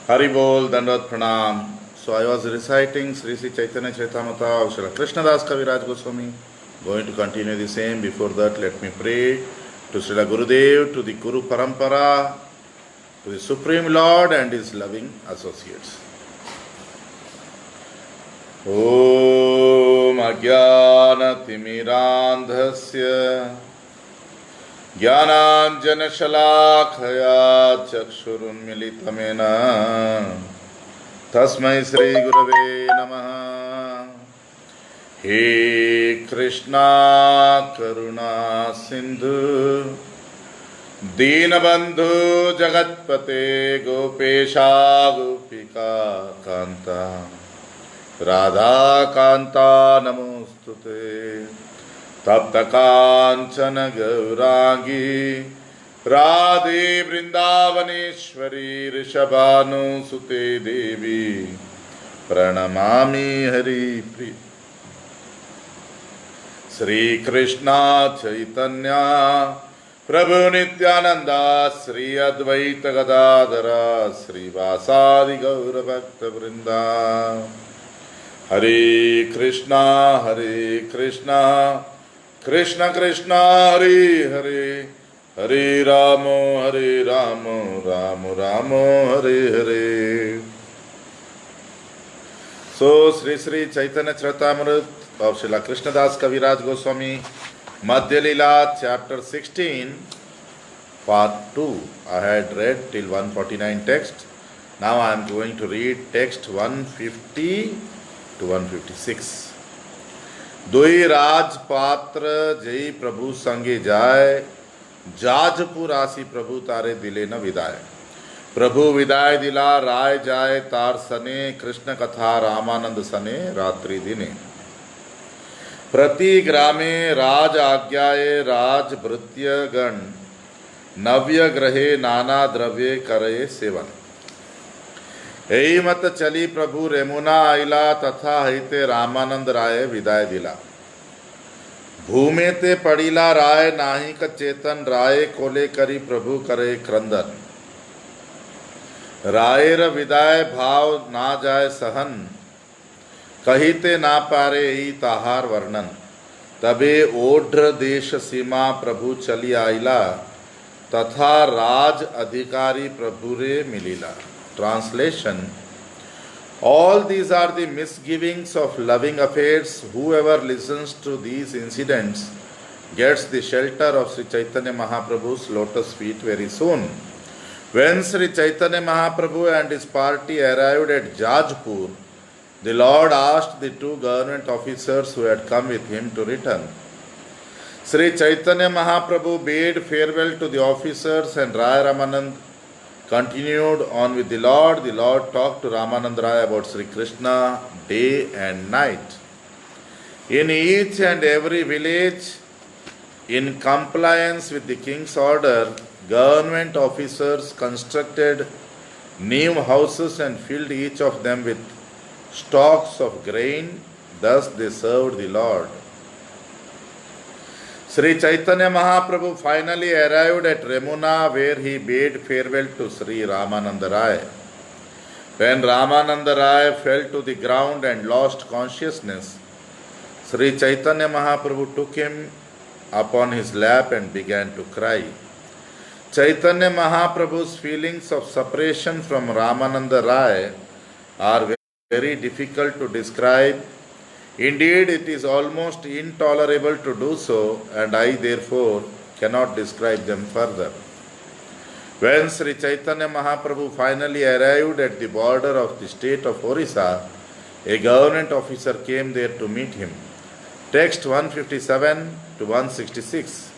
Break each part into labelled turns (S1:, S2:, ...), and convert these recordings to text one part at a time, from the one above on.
S1: Hari Bol, Dandvat Pranam. So I was reciting Sri Sri Chaitanya Charitamrita of Srila Krishnadas Kaviraj Goswami. Going to continue the same. Before that, let me pray to Srila Gurudev, to the Guru Parampara, to the Supreme Lord and His loving associates. Om Ajnanatimirandhasya Jnananjanashalakaya Chakshurunmilitamena Tasmai Sri Gurave Namaha. He Krishna Karuna Sindhu Deenabandhu Jagatpate Gopesha Gopika Kanta Radha Kanta Namostute Tapta Kanchana Gaurangi Radhe Vrindavaneshwari Rishabhanu Sute Devi Pranamami Hari Priya Sri Krishna Chaitanya Prabhu Nityananda Sri Advaita Gadadhara Sri Vasadi Gaura Bhakta Vrinda Hare Krishna Krishna Krishna Hare Hare Hare Ramo Ramo Ramo Hare Hare. So Sri Sri Chaitanya Charitamrita of Srila Krishnadas Kaviraj Goswami, Madhya Leela, chapter 16, part 2. I had read till 149 text. Now I am going to read text 150 to 156. दुई राजपात्र जय प्रभु संगे जाय, जाजपुर आसी प्रभु तारे दिले न विदाय. प्रभु विदाय दिला राय जाय तार सने, कृष्ण कथा रामानंद सने रात्रि दिने. प्रति ग्रामे राज आज्ञाए राज भृत्य गण, नव्य ग्रहे नाना द्रव्ये करे सेवन. एई मत चली प्रभु रेमुना आइला, तथा हिते रामानंद राय विदाय दिला. भूमे ते पड़ीला राय नाहिक चेतन, राय कोले करी प्रभु करे क्रंदन. रायर विदाय भाव ना जाय सहन, कहिते ना पारे ही ताहार वर्णन. तबे ओढ़ देश सीमा प्रभु चली आइला, तथा राज अधिकारी प्रभु रे मिलिला. Translation: all these are the misgivings of loving affairs. Whoever listens to these incidents gets the shelter of Sri Chaitanya Mahaprabhu's lotus feet very soon. When Sri Chaitanya Mahaprabhu and his party arrived at Jajpur, the Lord asked the two government officers who had come with him to return. Sri Chaitanya Mahaprabhu bade farewell to the officers, and Rai Ramanand continued on with the Lord. The Lord talked to Ramanand Rai about Sri Krishna day and night. In each and every village, in compliance with the king's order, government officers constructed new houses and filled each of them with stocks of grain. Thus they served the Lord. Sri Chaitanya Mahaprabhu finally arrived at Remuna, where he bade farewell to Sri Ramananda Rai. When Ramananda Rai fell to the ground and lost consciousness, Sri Chaitanya Mahaprabhu took him upon his lap and began to cry. Chaitanya Mahaprabhu's feelings of separation from Ramananda Rai are very difficult to describe. Indeed, it is almost intolerable to do so, and I therefore cannot describe them further. When Sri Chaitanya Mahaprabhu finally arrived at the border of the state of Orissa, a government officer came there to meet him. Text 157 to 166.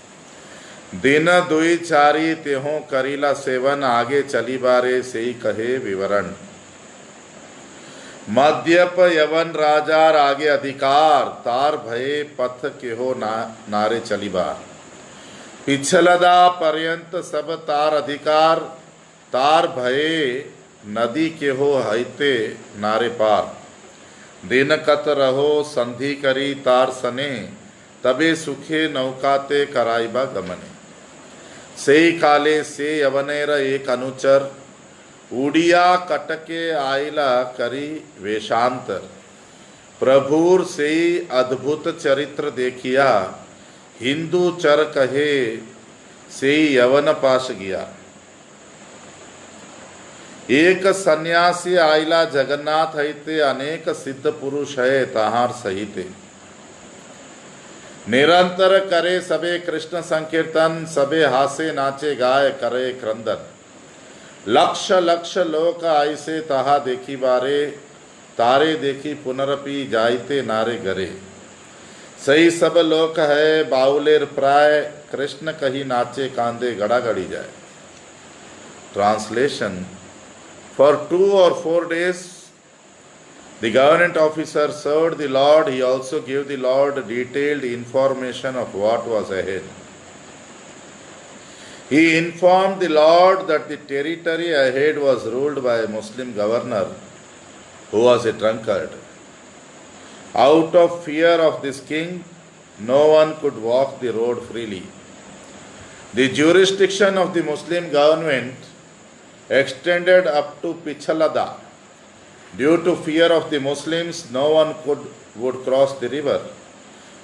S1: दिन दुई चारी तेहों Karila seven, आगे चली बारे सेई कहे विवरण. मध्यप यवन राजार आगे अधिकार, तार भये पथ के हो नारे चली बार. पिछलदा पर्यंत सब तार अधिकार, तार भये नदी के हो हईते नारे पार. दिन कत रहो संधि करी तार सने, तबे सुखे नौकाते कराइबा गमने. से काले से यवनेर एक अनुचर, उड़िया कटके आइला करी वेशांतर, प्रभुर से अद्भुत चरित्र देखिया, हिंदू चर कहे से यवन पास गया। एक सन्यासी आइला जगन्नाथ हईते, अनेक सिद्ध पुरुष है तहार सहिते। निरंतर करे सबे कृष्ण संकीर्तन, सबे हासे नाचे गाय करे क्रंदन। लक्ष लक्ष लोक आइसे तहा देखी बारे, तारे देखी पुनरपि जाइते नारे गरे। सही सब लोक है बाउलेर प्राय, कृष्ण कही नाचे कांदे गड़ा गड़ी जाए। Translation: For 2 or 4 days, the government officer served the Lord. He also gave the Lord detailed information of what was ahead. He informed the Lord that the territory ahead was ruled by a Muslim governor who was a drunkard. Out of fear of this king, no one could walk the road freely. The jurisdiction of the Muslim government extended up to Pichalada. Due to fear of the Muslims, no one would cross the river.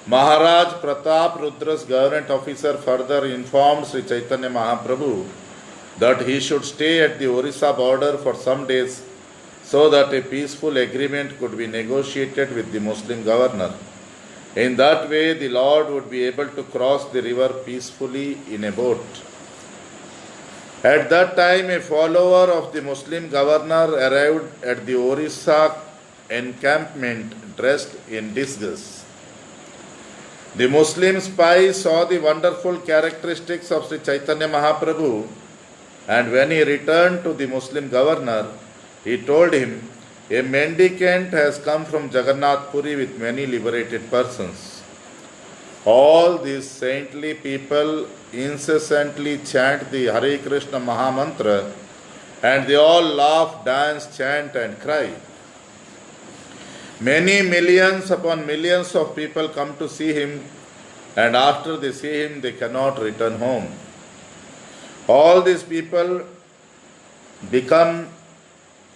S1: Maharaj Pratap Rudra's government officer further informed Sri Chaitanya Mahaprabhu that he should stay at the Orissa border for some days so that a peaceful agreement could be negotiated with the Muslim governor. In that way, the Lord would be able to cross the river peacefully in a boat. At that time, a follower of the Muslim governor arrived at the Orissa encampment dressed in disguise. The Muslim spy saw the wonderful characteristics of Sri Chaitanya Mahaprabhu, and when he returned to the Muslim governor, he told him, "A mendicant has come from Jagannath Puri with many liberated persons." All these saintly people incessantly chant the Hare Krishna Mahamantra, and they all laugh, dance, chant and cry. Many millions upon millions of people come to see him, and after they see him, they cannot return home. All these people become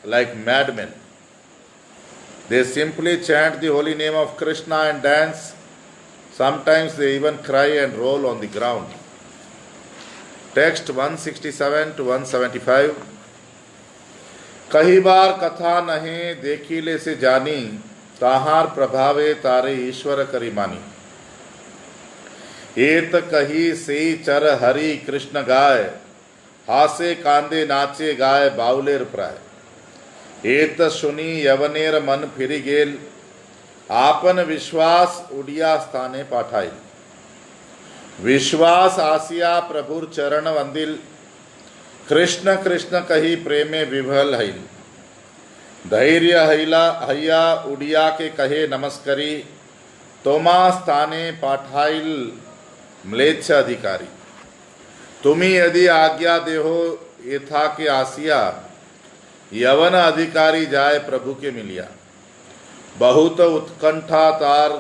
S1: like madmen. They simply chant the holy name of Krishna and dance. Sometimes they even cry and roll on the ground. Text 167 to 175. कही बार कथा नहीं देखिले से जानी, ताहार प्रभावे तारे ईश्वर करी मानी। एत कही से चर हरि कृष्ण गाय, हासे कांदे नाचे गाय बाउलेर प्राय। एत सुनी यवनेर मन फिरी गेल, आपन विश्वास उड़िया स्थाने पाठाई। विश्वास आसिया प्रभुर चरण वंदिल, कृष्ण कृष्ण कही प्रेमे विभल हईल। धैर्य हैया उड़िया के कहे नमस्करी, तोमा स्थाने पाठाइल म्लेच्छ अधिकारी। तुम्ही यदि आज्ञा देहो यथा के आसिया, यवन अधिकारी जाए प्रभु के मिलिया। बहुत उत्कंठा तार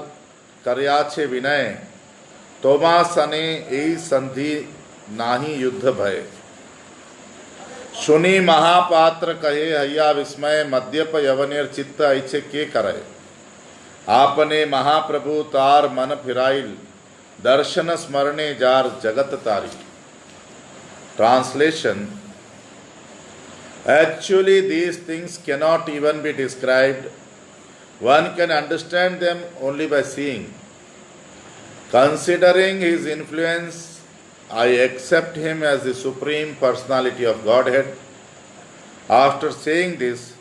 S1: कर्याछे विनय, तोमा सने एई संधि नाही युद्ध भय। सुनी महापात्र कहे हैया विस्मय, मद्यप यवनेर चित्त ऐछे के करे। आपने महाप्रभु तार मन फिराइल, दर्शन स्मरणे जार जगत तारी। Translation: Actually, these things cannot even be described. One can understand them only by seeing. Considering his influence, I accept him as the Supreme Personality of Godhead. After saying this,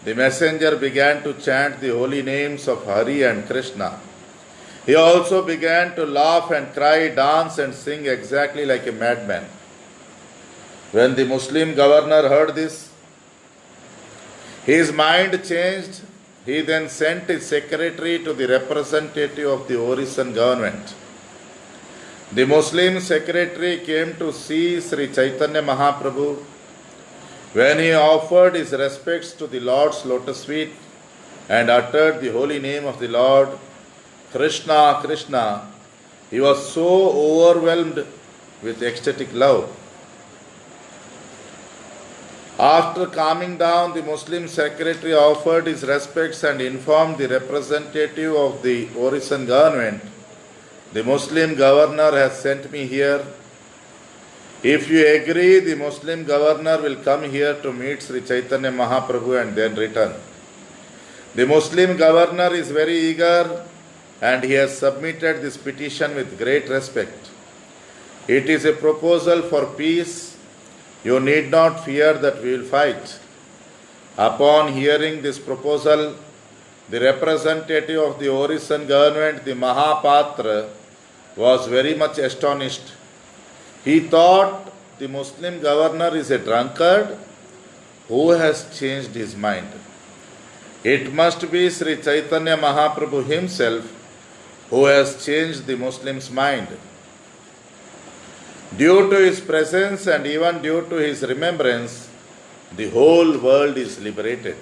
S1: the messenger began to chant the holy names of Hari and Krishna. He also began to laugh and cry, dance and sing exactly like a madman. When the Muslim governor heard this, his mind changed. He then sent his secretary to the representative of the Orissan government. The Muslim secretary came to see Sri Chaitanya Mahaprabhu. When he offered his respects to the Lord's lotus feet and uttered the holy name of the Lord, Krishna, Krishna, he was so overwhelmed with ecstatic love After calming down, the Muslim secretary offered his respects and informed the representative of the Orison government, "The Muslim governor has sent me here. If you agree, the Muslim governor will come here to meet Sri Chaitanya Mahaprabhu and then return." The Muslim governor is very eager and he has submitted this petition with great respect. It is a proposal for peace. You need not fear that we will fight. Upon hearing this proposal, the representative of the Orison government, the Mahapatra, was very much astonished. He thought the Muslim governor is a drunkard who has changed his mind. It must be Sri Chaitanya Mahaprabhu himself who has changed the Muslim's mind. Due to his presence and even due to his remembrance, the whole world is liberated.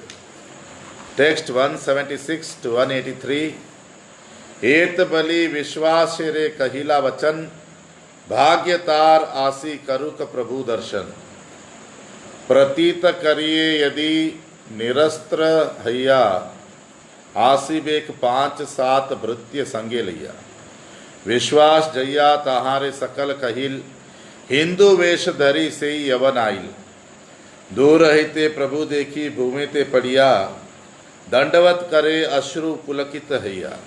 S1: Text 176 to 183. एत बलि विश्वासे रे कहिला वचन, भाग्यतार आसी करुक प्रभु दर्शन। प्रतीत करिए यदि निरस्त्र हैया, आसी बेक 5-7 भृत्य संगे लैया। विश्वास जैया तहारे सकल कहिल, हिंदू वेश धरी से यवन आइल। दूर रहिते प्रभु देखी भूमि ते पड़िया, दंडवत करे अश्रु पुलकित हैया।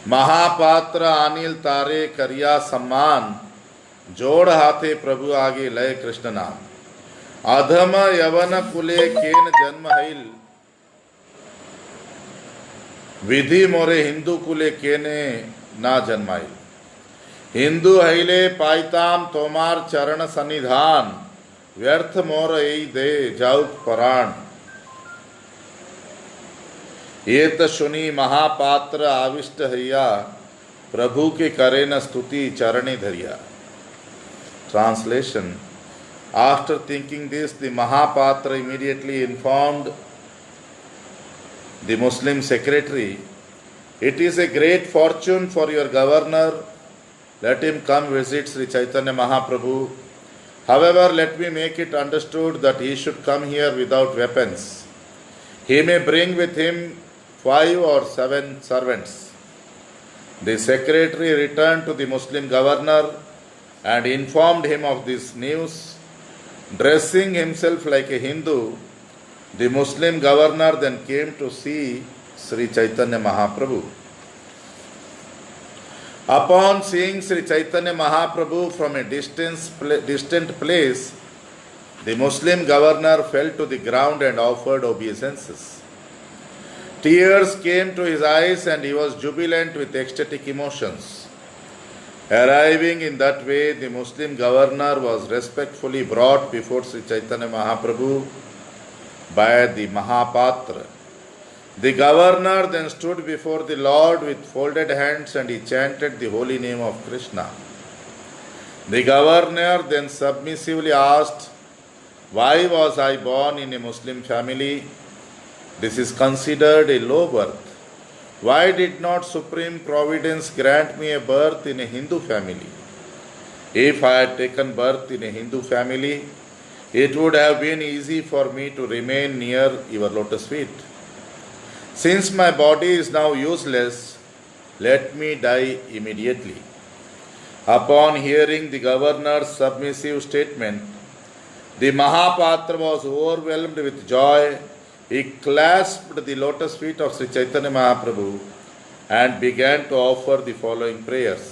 S1: महापात्र अनिल तारे करिया सम्मान, जोड़ हाथे प्रभु आगे लय कृष्ण नाम। अधम यवन कुले केन जन्म हैल, विधि मोरे हिंदू कुले केने ना जन्माइल। हिंदू हैले पाइताम तोमार चरण सन्निधान, व्यर्थ मोर एई दे जाउक पराण। एत सुनी महापात्र आविष्ट हैया, प्रभु के करे न स्तुति चरणे धरिया। Translation. After thinking this, the Mahapatra immediately informed the Muslim secretary, "It is a great fortune for your governor. Let him come visit Sri Chaitanya Mahaprabhu. However, let me make it understood that he should come here without weapons. He may bring with him 5 or 7 servants." The secretary returned to the Muslim governor and informed him of this news. Dressing himself like a Hindu, the Muslim governor then came to see Sri Chaitanya Mahaprabhu. Upon seeing Sri Chaitanya Mahaprabhu from a distant place, the Muslim governor fell to the ground and offered obeisances. Tears came to his eyes and he was jubilant with ecstatic emotions. Arriving in that way, the Muslim governor was respectfully brought before Sri Chaitanya Mahaprabhu by the Mahapatra. The governor then stood before the Lord with folded hands and he chanted the holy name of Krishna. The governor then submissively asked, "Why was I born in a Muslim family? This is considered a low birth. Why did not Supreme Providence grant me a birth in a Hindu family? If I had taken birth in a Hindu family, it would have been easy for me to remain near your lotus feet. Since my body is now useless, let me die immediately." Upon hearing the governor's submissive statement, the Mahapatra was overwhelmed with joy. He clasped the lotus feet of Sri Chaitanya Mahaprabhu and began to offer the following prayers.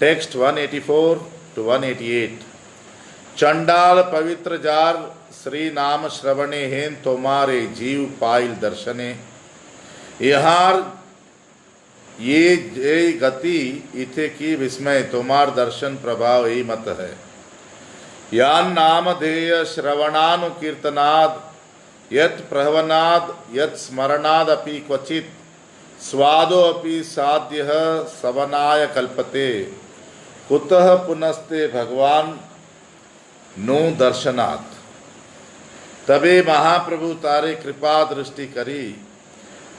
S1: Text 184 to 188. चंडाल पवित्र jar, Shri नाम श्रवणे हेन तोमारे जीव pile दर्शने। यहाँ ये गति इथे की विस्मय, तोमार दर्शन प्रभाव यही मत है। यान नाम धेय श्रवणानुकीर्तनाद, यत् प्रहवनाद यत् स्मरणाद अपि क्वचित, स्वादो अपि साध्यः सवनाय कल्पते, कुतः पुनस्ते भगवान नो दर्शनात्। तबे महाप्रभु तारे कृपा दृष्टि करी,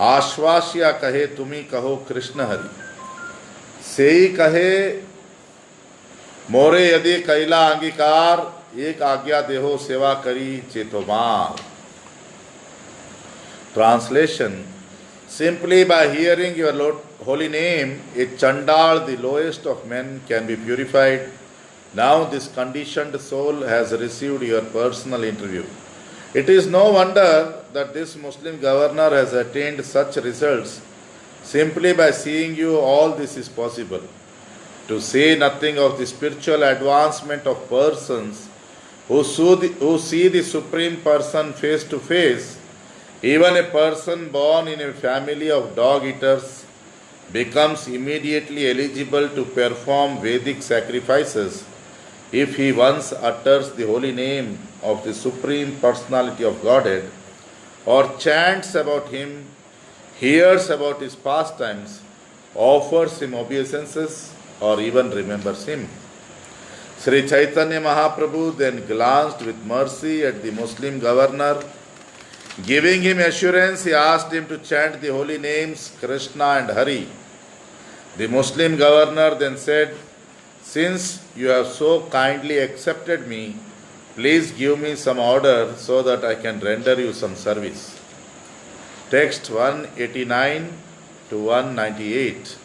S1: आश्वास्या कहे तुम्ही कहो कृष्ण हरि। सेई कहे मोरे यदि कैला अंगीकार, एक आज्ञा देहो सेवा करी चेतोमार. Translation: Simply by hearing your holy name, a Chandal, the lowest of men, can be purified. Now this conditioned soul has received your personal interview. It is no wonder that this Muslim governor has attained such results. Simply by seeing you, all this is possible. To say nothing of the spiritual advancement of persons who see the Supreme Person face to face, even a person born in a family of dog-eaters becomes immediately eligible to perform Vedic sacrifices if he once utters the holy name of the Supreme Personality of Godhead, or chants about him, hears about his pastimes, offers him obeisances, or even remembers him. Sri Chaitanya Mahaprabhu then glanced with mercy at the Muslim governor. Giving him assurance, he asked him to chant the holy names Krishna and Hari. The Muslim governor then said, "Since you have so kindly accepted me, please give me some order so that I can render you some service." Text 189 to 198.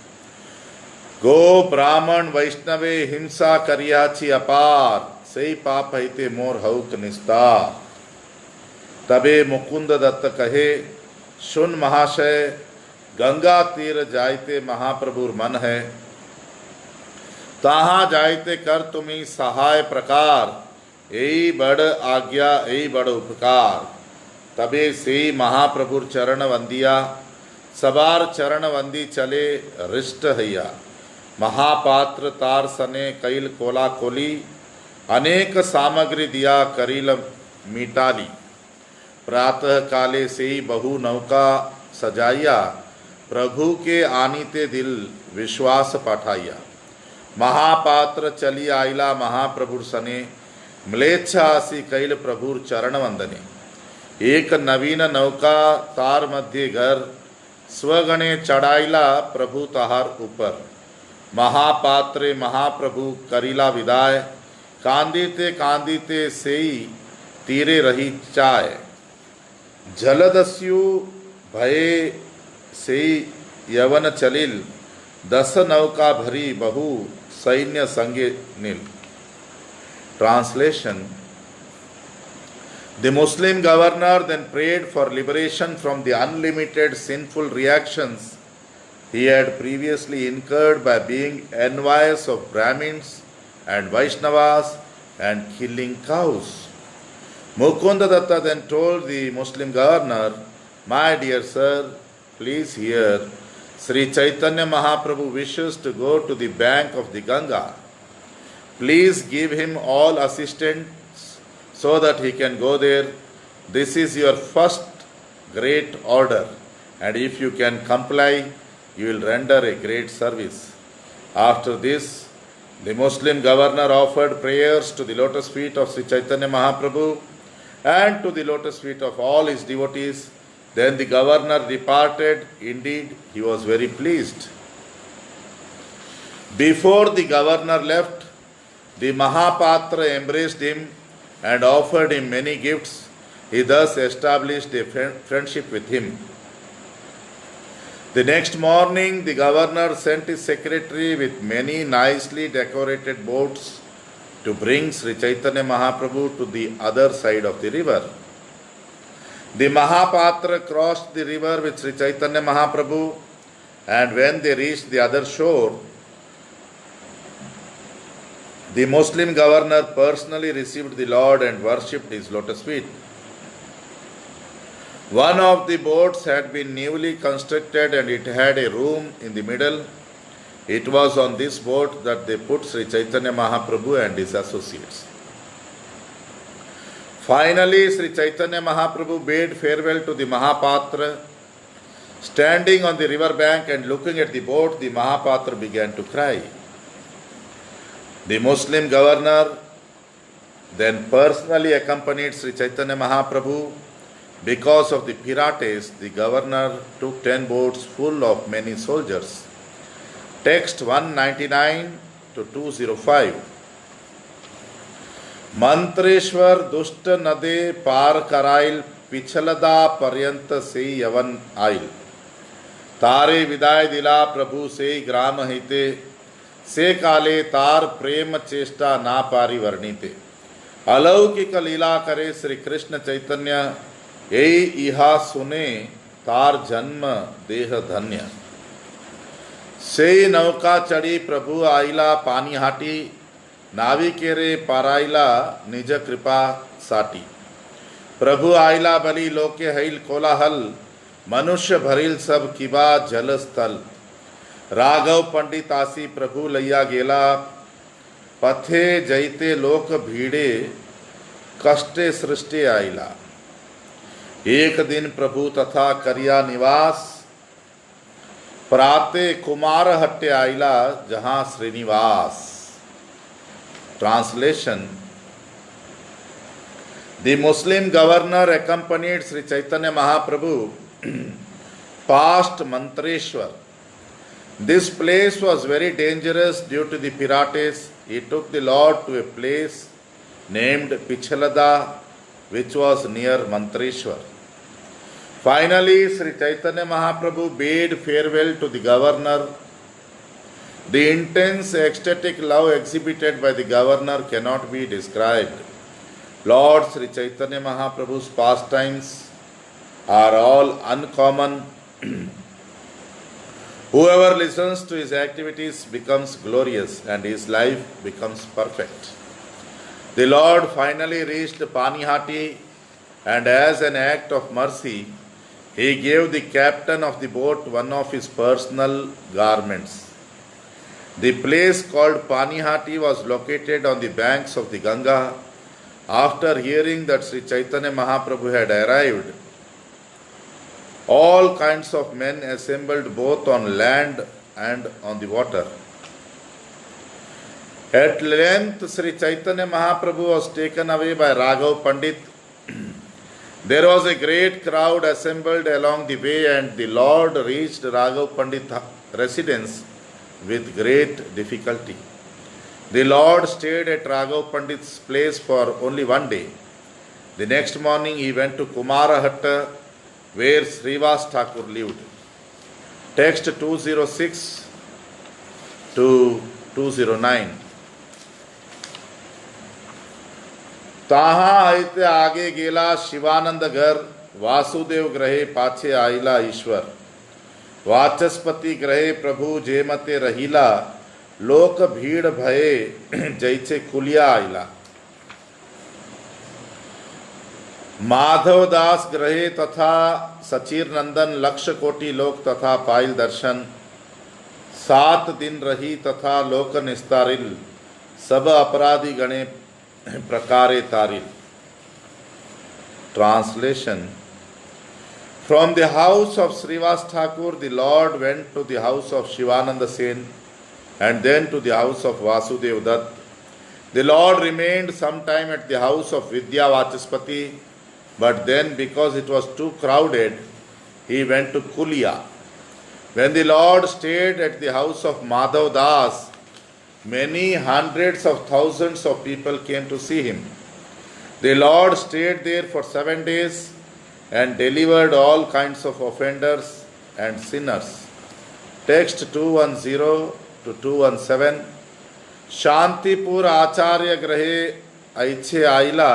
S1: Go Brahman Vaishnave himsa karyachi apar, sei paap haite mor hauk nistar. तबे मुकुंद दत्त कहे, सुन महाशय, गंगा तीर जायते महाप्रभुर मन है, ताहा जायते कर तुम्ही सहाय प्रकार, यही बड़ आज्ञा यही बड़ उपकार. तबे से महाप्रभुर चरण वंदिया, सबार चरण वंदी चले रिष्ट हैया. महापात्र तार सने कैल कोला कोली, अनेक सामग्री दिया करील मीटाली. प्रातः काले से ही बहु नौका सजाइया, प्रभु के आनीते दिल विश्वास पाठाइया. महापात्र चली आइला महाप्रभुर सने, म्लेच्छा आसी कैल प्रभुर चरण वंदने. एक नवीन नौका तार मध्य घर, स्वगणे चढ़ाइला प्रभु तहार ऊपर. महापात्रे महाप्रभु करीला विदाय, कांदीते कांदीते सेई तीरे रही चाय. जलदस्यु भये से यवन चलिल, दस नौका भरी बहु सैन्य संगे नील. Translation: The Muslim governor then prayed for liberation from the unlimited sinful reactions he had previously incurred by being envious of Brahmins and Vaishnavas and killing cows. Mukunda Datta then told the Muslim governor, "My dear sir, please hear. Sri Chaitanya Mahaprabhu wishes to go to the bank of the Ganga. Please give him all assistance so that he can go there. This is your first great order, and if you can comply, you will render a great service." After this, the Muslim governor offered prayers to the lotus feet of Sri Chaitanya Mahaprabhu and to the lotus feet of all his devotees. Then the governor departed. Indeed, he was very pleased. Before the governor left, the Mahapatra embraced him and offered him many gifts. He thus established a friendship with him. The next morning, the governor sent his secretary with many nicely decorated boats to bring Sri Chaitanya Mahaprabhu to the other side of the river. The Mahapatra crossed the river with Sri Chaitanya Mahaprabhu, and when they reached the other shore, the Muslim governor personally received the Lord and worshipped his lotus feet. One of the boats had been newly constructed and it had a room in the middle. It was on this boat that they put Sri Chaitanya Mahaprabhu and his associates. Finally, Sri Chaitanya Mahaprabhu bade farewell to the Mahapatra. Standing on the river bank and looking at the boat, the Mahapatra began to cry. The Muslim governor then personally accompanied Sri Chaitanya Mahaprabhu. Because of the pirates, the governor took 10 boats full of many soldiers. Text 199 to 205. Mantreshwar दुष्ट नदे पार कराइल, पिछलदा पर्यंत से यवन आइल। तारे विदाय दिला प्रभु से ग्राम हिते, से काले तार प्रेम चेष्टा ना पारी वर्णिते। अलौकिक लीला करे श्री कृष्ण चैतन्य, यही इहा सुने तार जन्म देह धन्य। से नौका चढ़ी प्रभु आइला पानी हाटी, नाविकेरे पाराइला निज कृपा साटी। प्रभु आइला बलि लोके हईल कोलाहल, मनुष्य भरिल सब किबा जल स्थल। राघव पंडित आसी प्रभु लैया गेला, पथे जैते लोक भीड़े कष्टे सृष्टि आइला। एक दिन प्रभु तथा करिया निवास, प्राते कुमार हट्टे आइला जहां Srinivas. Translation: The Muslim governor accompanied Sri Chaitanya Mahaprabhu past Mantreshwar. This place was very dangerous due to the pirates. He took the Lord to a place named Pichalada, which was near Mantreshwar. Finally, Sri Chaitanya Mahaprabhu bade farewell to the governor. The intense ecstatic love exhibited by the governor cannot be described. Lord Sri Chaitanya Mahaprabhu's pastimes are all uncommon. Whoever listens to his activities becomes glorious and his life becomes perfect. The Lord finally reached Panihati, and as an act of mercy, he gave the captain of the boat one of his personal garments. The place called Panihati was located on the banks of the Ganga. After hearing that Sri Chaitanya Mahaprabhu had arrived, all kinds of men assembled both on land and on the water. At length, Sri Chaitanya Mahaprabhu was taken away by Raghav Pandit. There was a great crowd assembled along the way, and the Lord reached Raghav Pandit's residence with great difficulty. The Lord stayed at Raghav Pandit's place for only one day. The next morning he went to Kumarahatta, where Srivas Thakur lived. Text 206 to 209. ताहा आयते आगे गेला शिवानंद घर, वासुदेव ग्रहे पाछे आइला ईश्वर। वाचस्पति ग्रहे प्रभु जेमते रहीला, लोक भीड़ भये जैसे कुलिया आइला। माधवदास ग्रहे तथा सचीर नंदन, लक्ष कोटि लोक तथा पाइल दर्शन। 7 दिन रही तथा लोक निस्तारिल, सब अपराधी गणे प्रकारे तारिल। Translation: From the house of Srivas Thakur, the Lord went to the house of Shivananda Sen and then to the house of Vasudev Dutt. The Lord remained some time at the house of Vidya Vachaspati, but then because it was too crowded, he went to Kulia. When the Lord stayed at the house of Madhav Das, many hundreds of thousands of people came to see him. The Lord stayed there for 7 days and delivered all kinds of offenders and sinners. Text 210 to 217. Shantipur आचार्य ग्रहे ऐछे आइला,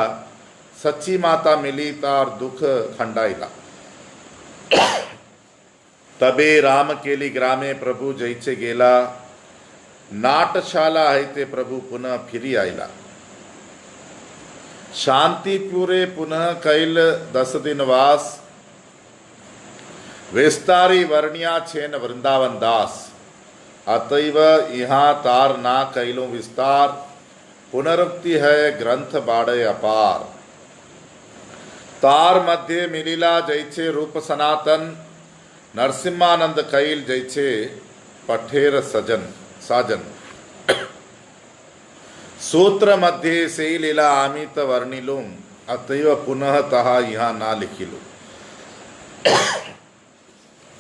S1: सच्ची माता मिली तार दुख खंडाइला। तबे राम केली ग्रामे प्रभु जैचे गेला, नाटशाला हैते प्रभु पुनः फिरी आइला। शांतिपुरे पुनः कैल 10 दिन वास, विस्तारी वर्णिया छेन वृंदावन दास। अतएव यहाँ तार ना कैलो विस्तार, पुनरुक्ति है ग्रंथ बाड़े अपार। तार मध्य मिलिला जैचे रूप सनातन, नरसिम्हानंद कैल जैचे पठेर साजन। सूत्र मध्य से लीला आमित वर्णिलुम, अतएव पुनः तहा यहाँ ना लिखिलु।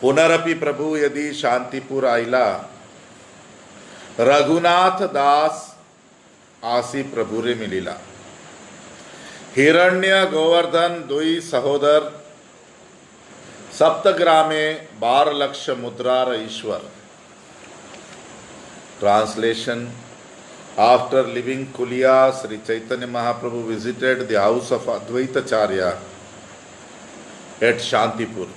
S1: पुनरपि प्रभु यदि शांतिपुर आइला, रघुनाथ दास आसी प्रभुरे मिलिला। हिरण्य गोवर्धन दुई सहोदर सप्तग्रामे 12 लक्ष मुद्रार ईश्वर. Translation. After leaving Kulia, Sri Chaitanya Mahaprabhu visited the house of Advaitacharya at Shantipur.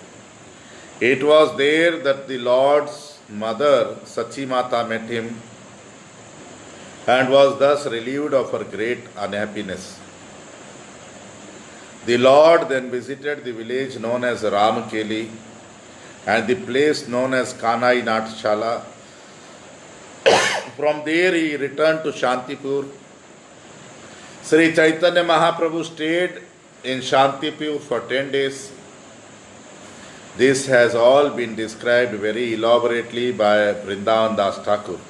S1: It was there that the Lord's mother, Sachimata, met him and was thus relieved of her great unhappiness. The Lord then visited the village known as Ramkeli and the place known as Kanai Natshala. From there he returned to Shantipur. Sri Chaitanya Mahaprabhu stayed in Shantipur for 10 days. This has all been described very elaborately by Vrindavan Das Thakur.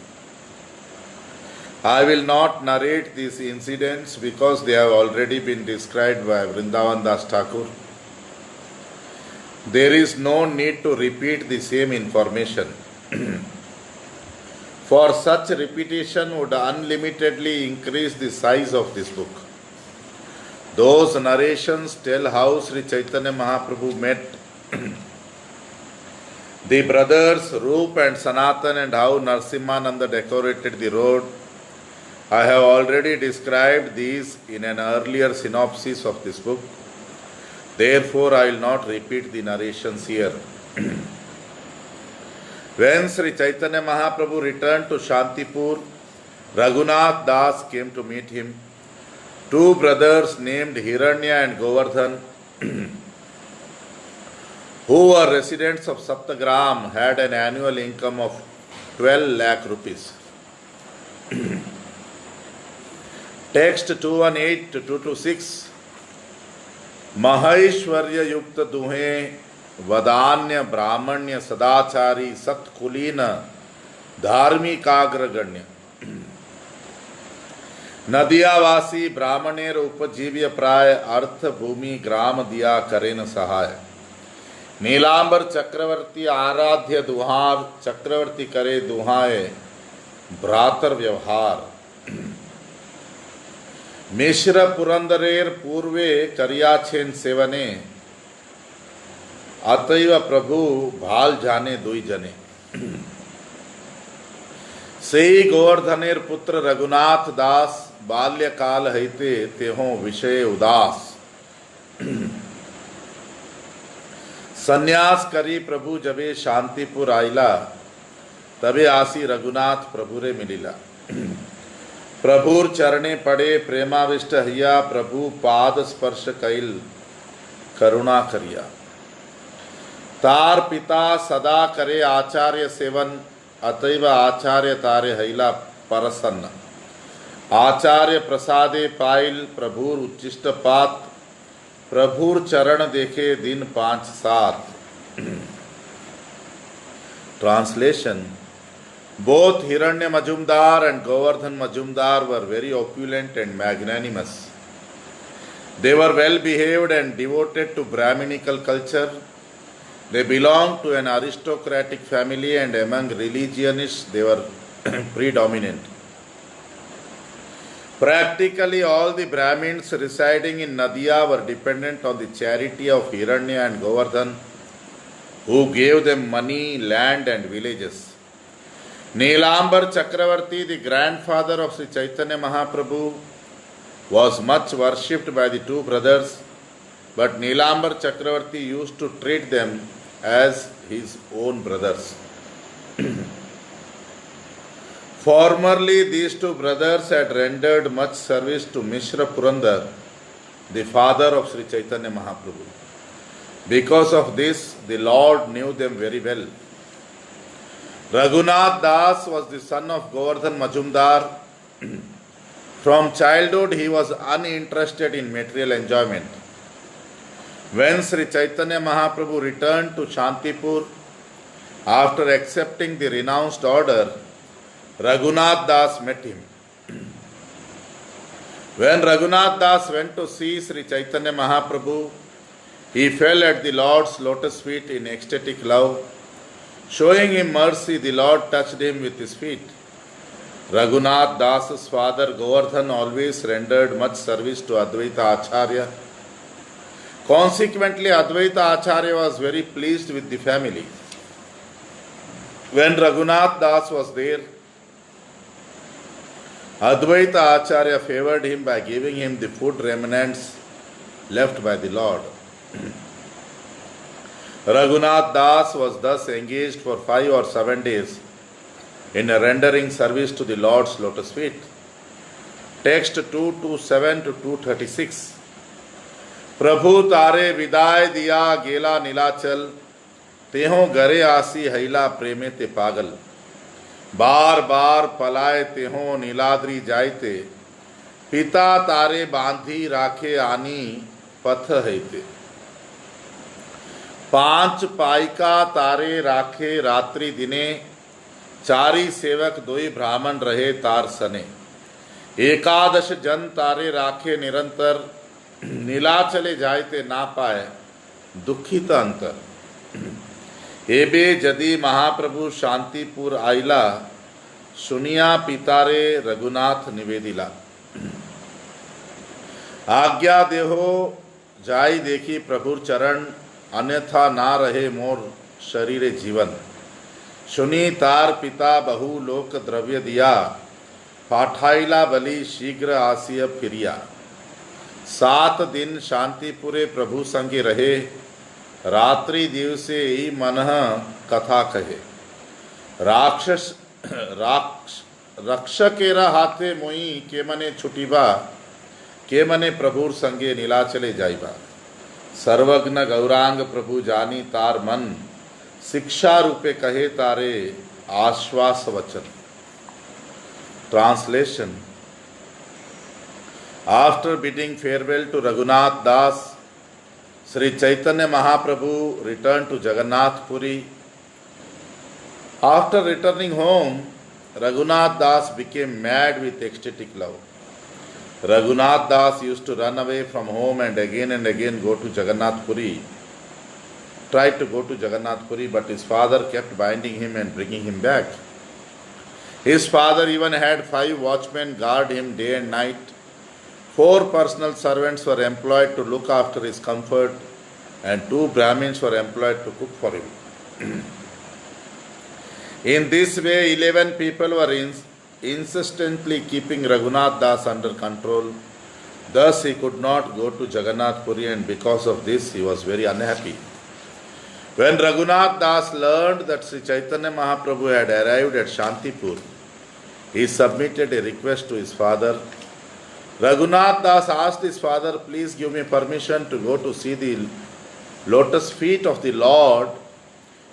S1: I will not narrate these incidents because they have already been described by Vrindavan Das Thakur. There is no need to repeat the same information. For such repetition would unlimitedly increase the size of this book. Those narrations tell how Sri Chaitanya Mahaprabhu met the brothers Roop and Sanatan and how Narsimhananda decorated the road. I have already described these in an earlier synopsis of this book. Therefore, I will not repeat the narrations here. When Sri Chaitanya Mahaprabhu returned to Shantipur, Raghunath Das came to meet him. Two brothers named Hiranya and Govardhan, who were residents of Saptagram, had an annual income of 12 lakh rupees. Text 218 to 226. Mahaishwarya yukta duhe वदान्य ब्राह्मण्य सदाचारी सत्कुलीन धार्मिकाग्रगण्य नदियावासी ब्राह्मणेर उपजीव्य प्राय अर्थ भूमि ग्राम दिया करेन सहाय नीलांबर चक्रवर्ती आराध्य दुहार चक्रवर्ती करे दुहाए भ्रातर व्यवहार मिश्र पुरंदरेर पूर्वे करियाछेन सेवने अतैव प्रभु भाल जाने दुई जने सेई गोवर्धनेर पुत्र रघुनाथ दास बाल्यकाल हईते तेहो विषय उदास संन्यास करी प्रभु जबे शांतिपुर आइला तबे आसी रघुनाथ प्रभु रे मिलिला प्रभुर चरणे पड़े प्रेमाविष्ट हइया प्रभु पाद स्पर्श कैल करुणा करिया तार पिता सदा करे आचार्य सेवन अतैव आचार्य तारे हईला परसन्न आचार्य प्रसादे पाइल प्रभुर उच्चिष्ट पात प्रभुर चरण देखे दिन 5-7. Translation. Both Hiranya Majumdar and Govardhan Majumdar were very opulent and magnanimous. They were well behaved and devoted to Brahminical culture. They belonged to an aristocratic family and among religionists they were predominant. Practically all the Brahmins residing in Nadia were dependent on the charity of Hiranya and Govardhan, who gave them money, land and villages. Neelambar Chakravarti, the grandfather of Sri Chaitanya Mahaprabhu, was much worshipped by the two brothers, but Neelambar Chakravarti used to treat them as his own brothers. Formerly, these two brothers had rendered much service to Mishra Purandar, the father of Sri Chaitanya Mahaprabhu. Because of this, the Lord knew them very well. Raghunath Das was the son of Govardhan Majumdar. From childhood, he was uninterested in material enjoyment. When Sri Chaitanya Mahaprabhu returned to Shantipur, after accepting the renounced order, Raghunath Das met him. When Raghunath Das went to see Sri Chaitanya Mahaprabhu, he fell at the Lord's lotus feet in ecstatic love. Showing him mercy, the Lord touched him with his feet. Raghunath Das's father Govardhan always rendered much service to Advaita Acharya. Consequently, Advaita Acharya was very pleased with the family. When Raghunath Das was there, Advaita Acharya favored him by giving him the food remnants left by the Lord. Raghunath Das was thus engaged for 5 or 7 days in rendering service to the Lord's lotus feet. Text 227 to 236. प्रभु तारे विदाय दिया गेला नीलाचल, तेहों गरे आसी हैला प्रेमे ते पागल, बार बार पलाए तेहों नीलाद्री जायते, पिता तारे बांधी राखे आनी पथ हैते, 5 पाइका तारे राखे रात्रि दिने, 4 सेवक 2 ब्राह्मण रहे तार सने, 11 जन तारे राखे निरंतर, नीलाचले जायते ना पाए दुखित अंतर, एबे जदि महाप्रभु शांतिपुर आइला, सुनिया पितारे रघुनाथ निवेदिला, आज्ञा देहो जाई देखी प्रभुर चरण, अन्यथा ना रहे मोर शरीरे जीवन, सुनी तार पिता बहु लोक द्रव्य दिया, पाठाइला बलि शीघ्र आसिय फिरिया, 7 दिन शांतिपुरे प्रभु संगे रहे, रात्रि दिवसे ही मनः कथा कहे, रक्षकेरा हाथे मोई के मने छुटीबा, के मने प्रभुर संगे नीलाचले जाइबा, सर्वज्ञ गौरांग प्रभु जानी तार मन, शिक्षा रूपे कहे तारे आश्वास वचन. Translation. After bidding farewell to Raghunath Das, Sri Chaitanya Mahaprabhu returned to Jagannath Puri. After returning home, Raghunath Das became mad with ecstatic love. Raghunath Das used to run away from home and again go to Jagannath Puri. Tried to go to Jagannath Puri, but his father kept binding him and bringing him back. His father even had 5 watchmen guard him day and night. 4 personal servants were employed to look after his comfort, and 2 Brahmins were employed to cook for him. In this way, 11 people were insistently keeping Raghunath Das under control. Thus, he could not go to Jagannath Puri, and because of this, he was very unhappy. When Raghunath Das learned that Sri Chaitanya Mahaprabhu had arrived at Shantipur, he submitted a request to his father. Raghunath Das asked his father, "Please give me permission to go to see the lotus feet of the Lord.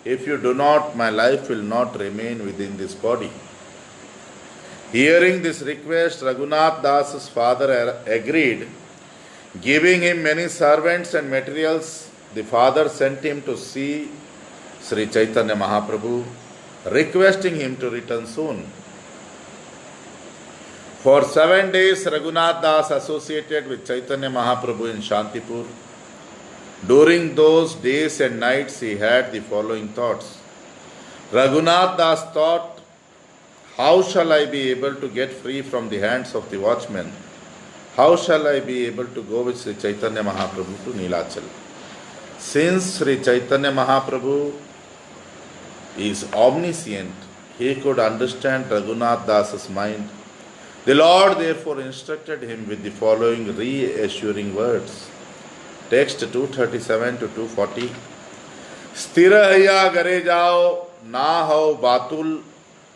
S1: If you do not, my life will not remain within this body." Hearing this request, Raghunath Das's father agreed. Giving him many servants and materials, the father sent him to see Sri Chaitanya Mahaprabhu, requesting him to return soon. For 7 days, Raghunath Das associated with Chaitanya Mahaprabhu in Shantipur. During those days and nights, he had the following thoughts. Raghunath Das thought, "How shall I be able to get free from the hands of the watchmen? How shall I be able to go with Sri Chaitanya Mahaprabhu to Nilachal?" Since Sri Chaitanya Mahaprabhu is omniscient, he could understand Raghunath Das's mind. The Lord therefore instructed him with the following reassuring words. Text 237 to 240. स्थिर हैया गरे जाओ, ना हो बातुल,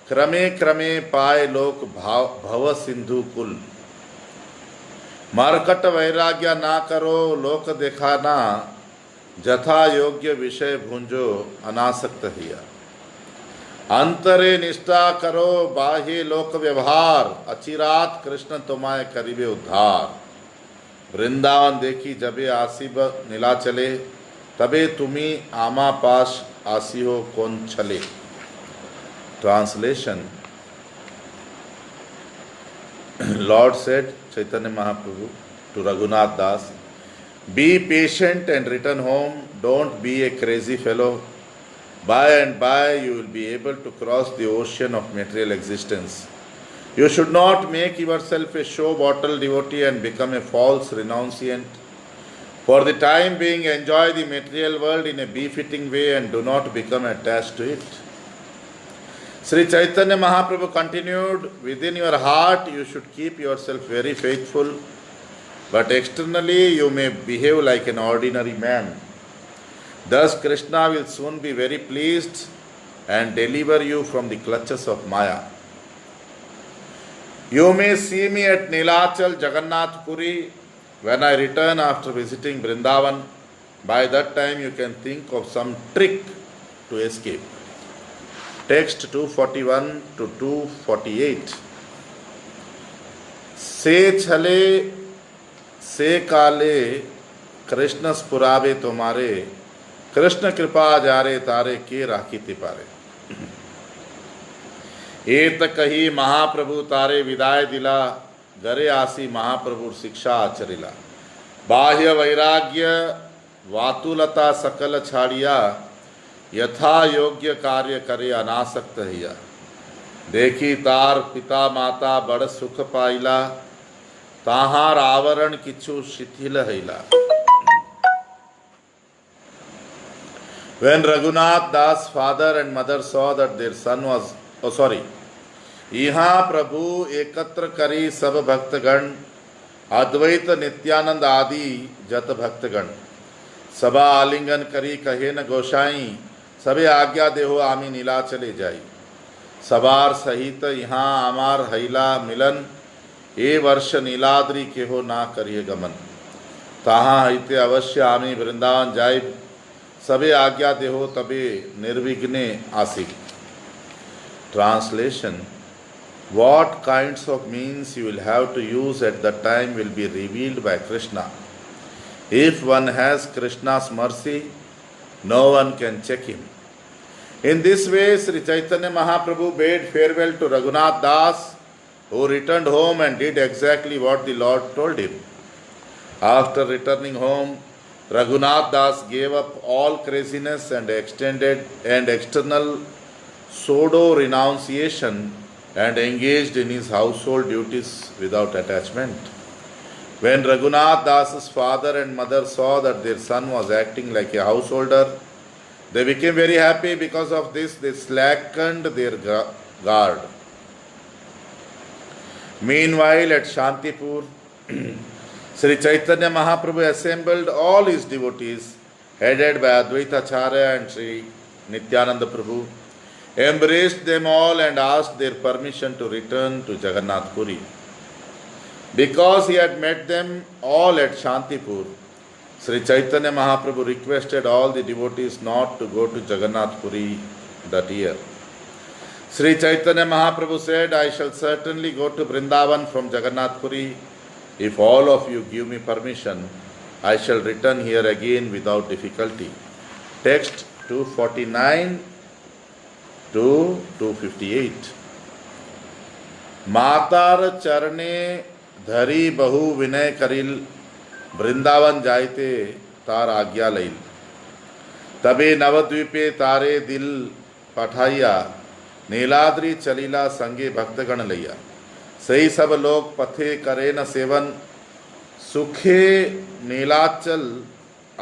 S1: क्रमे क्रमे पाए लोक भव सिंधु कुल. मरकट वैराग्य ना करो, लोक देखाना, जथा योग्य विषय भूंजो अनासक्त हिया. अंतरे निष्ठा करो, बाह्य लोक व्यवहार, अचिरात कृष्ण तुम्हारे करीबे उद्धार. वृंदावन देखी जबे आसीब नीलाचले, तबे तुम्ही आमा पास आसी हो कौन छले. Translation. Lord said, Chaitanya Mahaprabhu to Raghunath Das, "Be patient and return home. Don't be a crazy fellow. By and by you will be able to cross the ocean of material existence. You should not make yourself a show bottle devotee and become a false renunciant. For the time being, enjoy the material world in a befitting way and do not become attached to it. Sri Chaitanya Mahaprabhu continued, within your heart you should keep yourself very faithful, but externally you may behave like an ordinary man. Thus Krishna will soon be very pleased and deliver you from the clutches of Maya. You may see me at Nilachal Jagannath Puri when I return after visiting Vrindavan. By that time you can think of some trick to escape. Text 241 to 248. Se chale se kale Krishna spurave tumare Krishna kripa jare tare ke rakiti pare. एत कही महाप्रभु तारे विदाय दिला गरे आसी महाप्रभु शिक्षा आचरिला बाह्य वैराग्य वातुलता सकल छाड़िया यथा योग्य कार्य करे अनासक्त हैया देखी तार पिता माता बड़ सुख पाइला ताहार आवरण किछु शिथिल हैला. When Raghunath Das father and mother saw that their son was यहाँ प्रभु एकत्र करी सब भक्तगण अद्वैत नित्यानंद आदि जत भक्तगण सबा आलिंगन करी कहे न गोसाई सबे आज्ञा देहो आमी नीला चले जाई सबार सहित यहाँ आमार हैला मिलन ए वर्ष नीलाद्री के हो ना करिए गमन ताहा हिते अवश्य आमी वृंदावन जाय सबे आज्ञा देहो तबे निर्विघ्ने आसी. Translation: What kinds of means you will have to use at that time will be revealed by Krishna. If one has Krishna's mercy, no one can check him. In this way, Sri Chaitanya Mahaprabhu bade farewell to Raghunath Das, who returned home and did exactly what the Lord told him. After returning home, Raghunath Das gave up all craziness and external pseudo renunciation and engaged in his household duties without attachment. When Raghunath Das's father and mother saw that their son was acting like a householder, they became very happy. Because of this, they slackened their guard. Meanwhile, at Shantipur, Sri Chaitanya Mahaprabhu assembled all his devotees, headed by Advaita Acharya and Sri Nityananda Prabhu, embraced them all and asked their permission to return to Jagannath Puri. Because he had met them all at Shantipur, Sri Chaitanya Mahaprabhu requested all the devotees not to go to Jagannath Puri that year. Sri Chaitanya Mahaprabhu said, I shall certainly go to Vrindavan from Jagannath Puri. If all of you give me permission, I shall return here again without difficulty. Text 249 to 258. मातार चरणे धरी बहु विनय करिल वृंदावन जायते तार आज्ञा लइल तबे नवद्वीपे तारे दिल पठाइया नीलाद्री चलीला संगे भक्तगण लैया सही सब लोग पथे करे न सेवन सुखे नीलाचल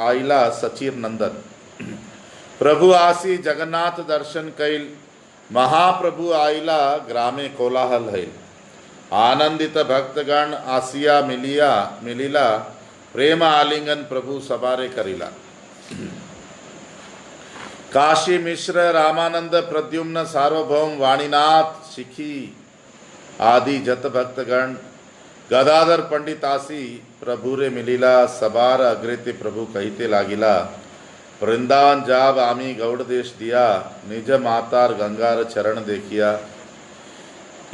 S1: आइला सचीर नंदन. प्रभु आसी जगन्नाथ दर्शन कैल महाप्रभु आइला ग्रामे कोलाहल है आनंदित भक्तगण आसिया मिलिला प्रेम आलिंगन प्रभु सबारे करिला. काशी मिश्र रामानंद प्रद्युम्न सार्वभौम वाणीनाथ शिखी आदि जत भक्तगण गदाधर पंडित आसी प्रभु रे मिलिला सबार अग्रेते प्रभु कहिते लागिला वृंदावन जाब आमी गौड़ देश दिया निज मातार गंगार चरण देखिया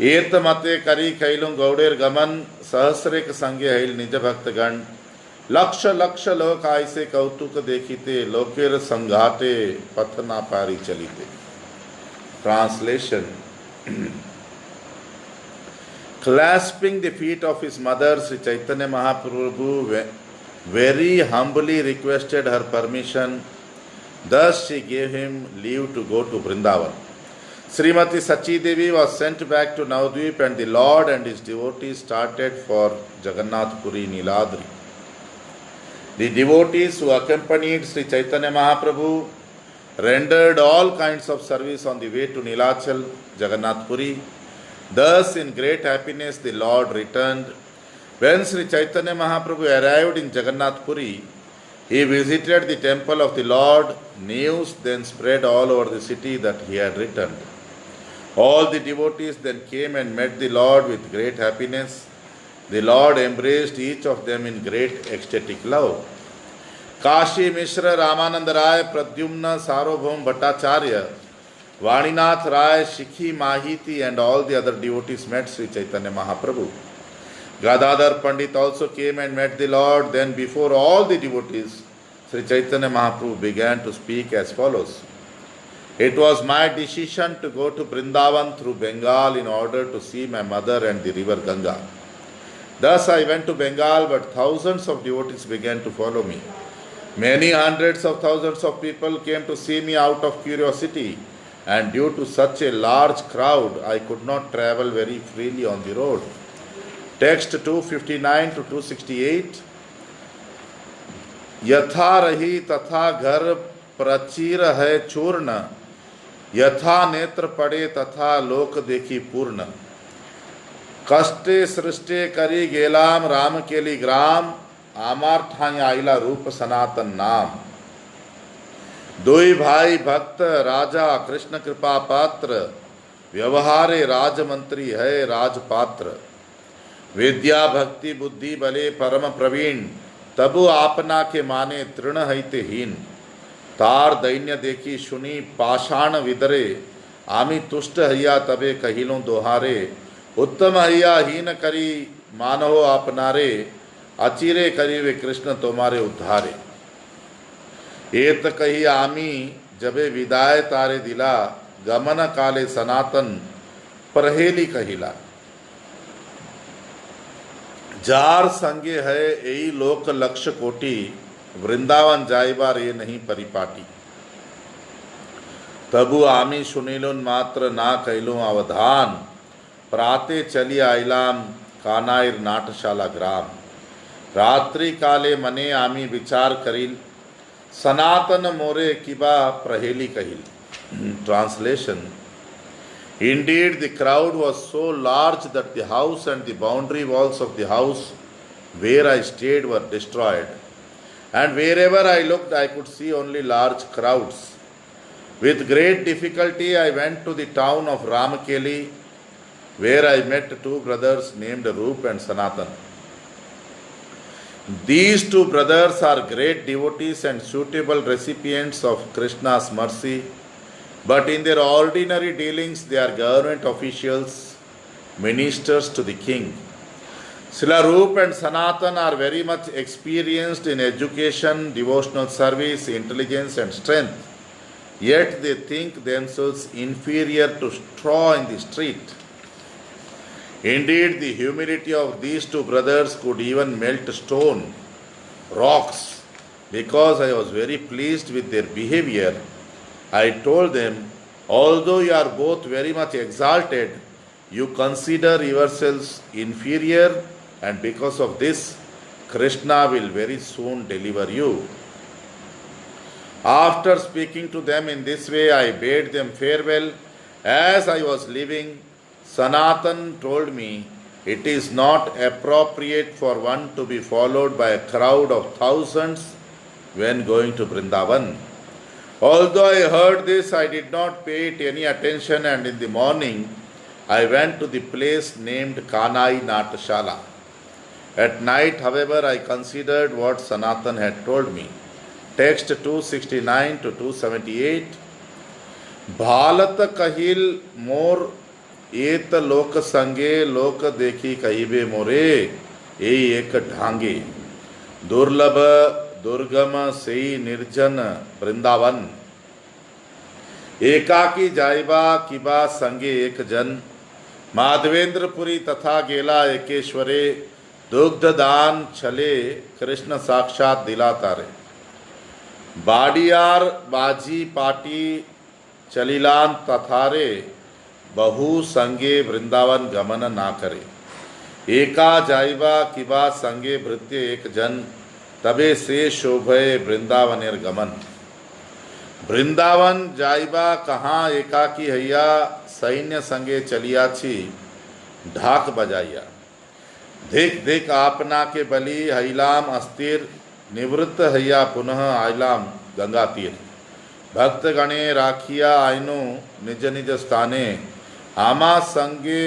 S1: एत मते करी कैलु गौड़ेर गमन सहस्रेक संगे हैल निज भक्तगण लक्ष लक्ष लोक आयसे कौतुक देखिते लोकेर संघाटे पथ ना पारी चलीते. Translation: Clasping the feet of his mother, Sri Chaitanya Mahaprabhu very humbly requested her permission. Thus she gave him leave to go to Vrindavan. Srimati Sachi Devi was sent back to Navadvip, and the Lord and his devotees started for Jagannath Puri Niladri. The devotees who accompanied Sri Chaitanya Mahaprabhu rendered all kinds of service on the way to Nilachal, Jagannath Puri. Thus, in great happiness, the Lord returned. When Sri Chaitanya Mahaprabhu arrived in Jagannath Puri, he visited the temple of the Lord. News then spread all over the city that he had returned. All the devotees then came and met the Lord with great happiness. The Lord embraced each of them in great ecstatic love. Kashi Mishra, Ramananda Rai, Pradyumna, Sarvabhaum Bhattacharya, Vaninath Rai, Shikhi Mahiti, and all the other devotees met Sri Chaitanya Mahaprabhu. Gadadhar Pandit also came and met the Lord. Then before all the devotees, Sri Chaitanya Mahaprabhu began to speak as follows. It was my decision to go to Vrindavan through Bengal in order to see my mother and the river Ganga. Thus I went to Bengal, but thousands of devotees began to follow me. Many hundreds of thousands of people came to see me out of curiosity, and due to such a large crowd, I could not travel very freely on the road. Text 259 to 268. यथा रही तथा घर प्रचीर है चूर्ण, यथा नेत्र पड़े तथा लोक देखी पूर्ण. कष्टे सृष्टे करी गेलाम राम केली ग्राम, आमार ठाई आइला रूप सनातन नाम. दुई भाई भक्त राजा कृष्ण कृपा पात्र, व्यवहारे राजमंत्री है राजपात्र. विद्या भक्ति बुद्धि बले परम प्रवीण, तबु आपना के माने तृण हईते हीन. तार दैन्य देखी सुनी पाषाण विदरे, आमी तुष्ट हैया तबे कहिलों दोहारे. उत्तम हैया हीन करी मानहो आपनारे, अचिरे करी वे कृष्ण तुम्हारे उद्धारे. एत कही आमी जबे विदाय तारे दिला, गमन काले सनातन परहेली कहिला. जार संगे है यही लोक लक्ष्य कोटि, वृंदावन जाइबार ये नहीं परिपाटी. तबु आमी सुनीलुन मात्र ना कैलुं अवधान, प्राते चली आइलाम कानाइर नाटशाला ग्राम. रात्रि काले मने आमी विचार करिल, सनातन मोरे किबा प्रहेली कहिल. Translation. Indeed, the crowd was so large that the house and the boundary walls of the house where I stayed were destroyed. And wherever I looked, I could see only large crowds. With great difficulty, I went to the town of Ramakeli, where I met two brothers named Roop and Sanatan. These two brothers are great devotees and suitable recipients of Krishna's mercy, but in their ordinary dealings they are government officials, ministers to the king. Srila Roop and Sanatan are very much experienced in education, devotional service, intelligence and strength, yet they think themselves inferior to straw in the street. Indeed, the humility of these two brothers could even melt stone, rocks. Because I was very pleased with their behavior, I told them, although you are both very much exalted, you consider yourselves inferior, and because of this, Krishna will very soon deliver you. After speaking to them in this way, I bade them farewell. As I was leaving, Sanatan told me, it is not appropriate for one to be followed by a crowd of thousands when going to Vrindavan. Although I heard this, I did not pay it any attention, and in the morning I went to the place named Kanai Natashala. At night, however, I considered what Sanatan had told me. Text 269 to 278. Bhalat kahil mor et lok sange lok dekhi kahibe more ei ek dhange durlabh durgam sei nirjan Vrindavan एकाकी जाइबा किबा संगे एक जन माधवेंद्रपुरी तथा गेला एकेश्वरे दुग्ध दान छले कृष्ण साक्षात दिला तारे बाडियार बाजी पाटी चलिलान तथारे बहु संगे वृंदावन गमन ना करे। एका जाइबा किबा संगे भृत्य एक जन, तबे से शोभय वृंदावनेर गमन। वृंदावन जाइबा कहाँ एकाकी हैया, सैन्य संगे चलिया छी ढाक बजाइया। धिक धिक आपना के बली, हैलाम अस्थिर निवृत्त हैया पुनः आइलाम गंगा तीर। भक्त गणे राखिया आइनो निज निज स्थाने, आमा संगे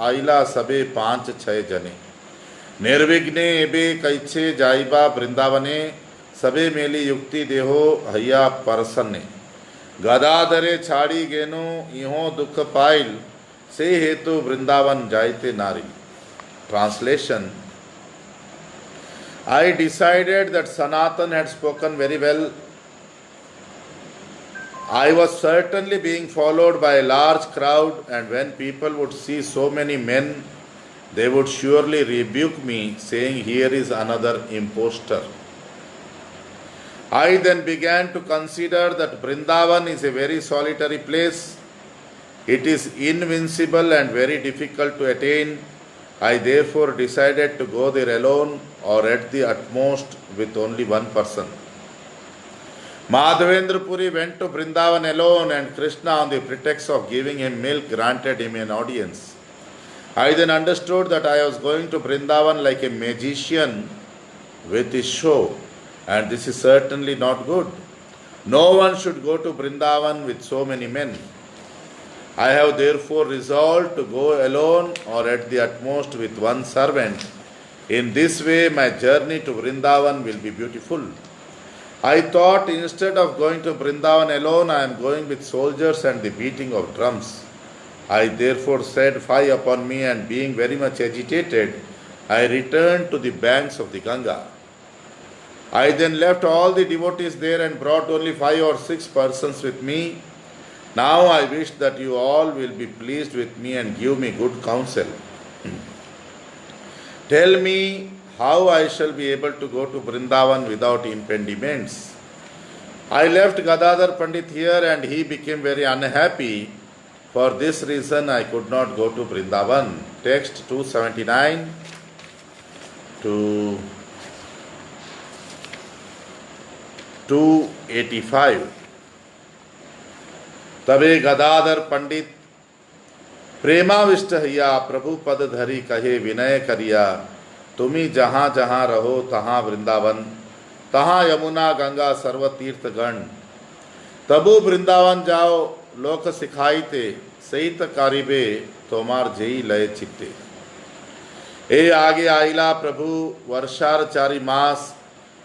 S1: आइला सबे 5-6 जने। निर्विघ्ने एबे कैछे जाइबा वृंदावने, सबे मेली युक्ति देहो हैया परसन्ने। गदाधरे छाड़ी गेनु इहो दुख पाइल, से हेतु वृंदावन जाइते नारी। Translation: I decided that Sanatan had spoken very well. I was certainly being followed by a large crowd, and when people would see so many men, they would surely rebuke me, saying, "Here is another impostor." I then began to consider that Vrindavan is a very solitary place. It is invincible and very difficult to attain. I therefore decided to go there alone, or at the utmost with only one person. Madhavendra Puri went to Vrindavan alone, and Krishna, on the pretext of giving him milk, granted him an audience. I then understood that I was going to Vrindavan like a magician with his show, and this is certainly not good. No one should go to Vrindavan with so many men. I have therefore resolved to go alone, or at the utmost with one servant. In this way my journey to Vrindavan will be beautiful. I thought, instead of going to Vrindavan alone, I am going with soldiers and the beating of drums. I therefore said, "Fie upon me," and being very much agitated, I returned to the banks of the Ganga. I then left all the devotees there and brought only 5 or 6 persons with me. Now I wish that you all will be pleased with me and give me good counsel. Tell me how I shall be able to go to Vrindavan without impediments. I left Gadadhar Pandit here, and he became very unhappy. For this reason I could not go to Vrindavan. Text 279 to 285. तबे गदाधर पंडित प्रेमाविष्ट हैया, प्रभु पद धरी कहे विनय करिया। तुम्ही जहाँ जहाँ रहो तहाँ वृंदावन, तहाँ यमुना गंगा सर्व तीर्थ गण। तबु वृंदावन जाओ लोक सिखाईते, सहित कारिबे तोमार जेई लय चित्ते। ए आगे आइला प्रभु वर्षार 4 मास,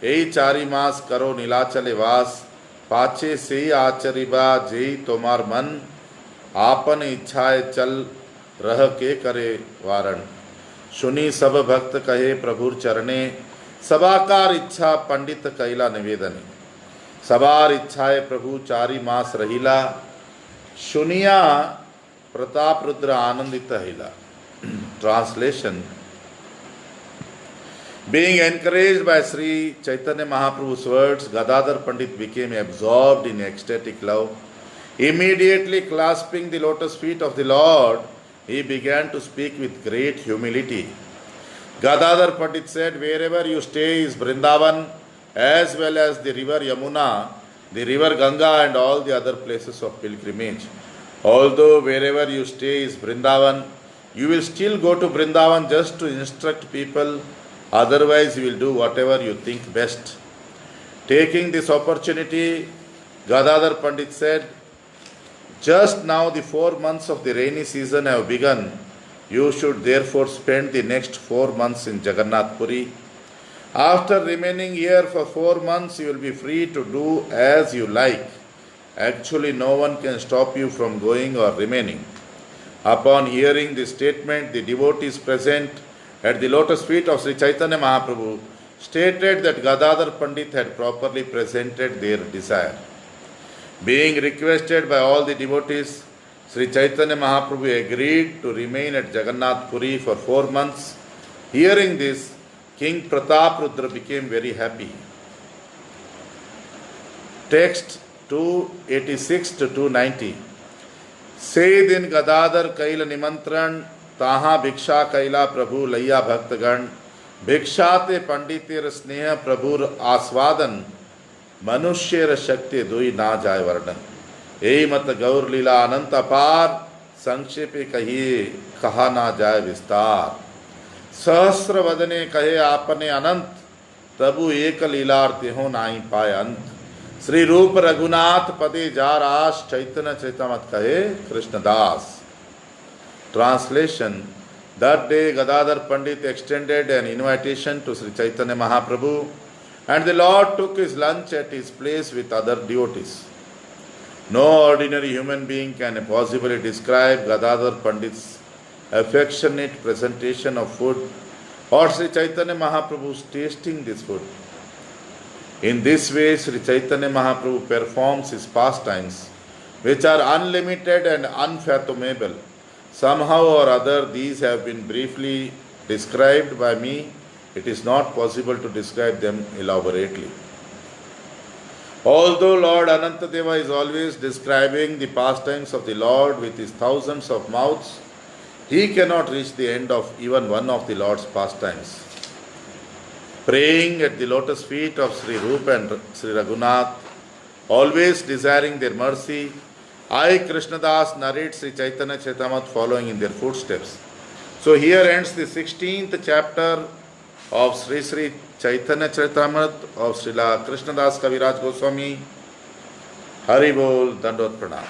S1: ए 4 मास करो नीलाचले वास। पाछे से आचरिबा जेई तोमार मन, आपन इच्छाए चल रह के करे वारण। सुनी सब भक्त कहे प्रभुर चरणे, सबाकार इच्छा पंडित कैला निवेदने। सबार इच्छाए प्रभु 4 मास रहिला, सुनिया प्रताप रुद्र आनंदित हिला। Translation: Being encouraged by Sri Chaitanya Mahaprabhu's words, Gadadhar Pandit became absorbed in ecstatic love. Immediately clasping the lotus feet of the Lord, he began to speak with great humility. Gadadhar Pandit said, "Wherever you stay is Vrindavan, as well as the river Yamuna, the river Ganga, and all the other places of pilgrimage. Although wherever you stay is Vrindavan, you will still go to Vrindavan just to instruct people. Otherwise, you will do whatever you think best." Taking this opportunity, Gadadhar Pandit said, "Just now the 4 months of the rainy season have begun. You should therefore spend the next 4 months in Jagannath Puri. After remaining here for 4 months, you will be free to do as you like. Actually, no one can stop you from going or remaining." Upon hearing this statement, the devotees present at the lotus feet of Sri Chaitanya Mahaprabhu stated that Gadadhar Pandit had properly presented their desire. Being requested by all the devotees, Sri Chaitanya Mahaprabhu agreed to remain at Jagannath Puri for 4 months. Hearing this, King Pratap Rudra became very happy. Text 286 to 290. से दिन गदाधर कैल निमंत्रण ताहा भिक्षा कैला प्रभु लैया भक्तगण भिक्षा ते पंडितेर स्नेह प्रभुर आस्वादन मनुष्यर शक्ति दुई ना जाय वर्णन। यही मत गौर लीला अनंत अपार संक्षेपे कहिए कहा ना जाय विस्तार। सहस्र वदने कहे आपने अनंत तबु एक लीलार्थ हो नाई पाए अंत। श्री रूप रघुनाथ पदे जा रास चैतन्य चैतमत कहे Krishnadas. Translation: That day Gadadhar Pandit extended an invitation to Sri Chaitanya Mahaprabhu and the Lord took his lunch at his place with other devotees. No ordinary human being can possibly describe Gadadhar Pandit's affectionate presentation of food or Sri Chaitanya Mahaprabhu's tasting this food. In this way, Sri Chaitanya Mahaprabhu performs his pastimes, which are unlimited and unfathomable. Somehow or other, these have been briefly described by me. It is not possible to describe them elaborately. Although Lord Anantadeva is always describing the pastimes of the Lord with his thousands of mouths, he cannot reach the end of even one of the Lord's pastimes. Praying at the lotus feet of Sri Rupa and Sri Raghunath, always desiring their mercy, I, Krishnadas, narrate Sri Chaitanya Charitamrita following in their footsteps. So here ends the 16th chapter of Sri Sri Chaitanya Charitamrita of Srila Krishnadas Kaviraj Goswami. Hari Bol, Dandot Pranam.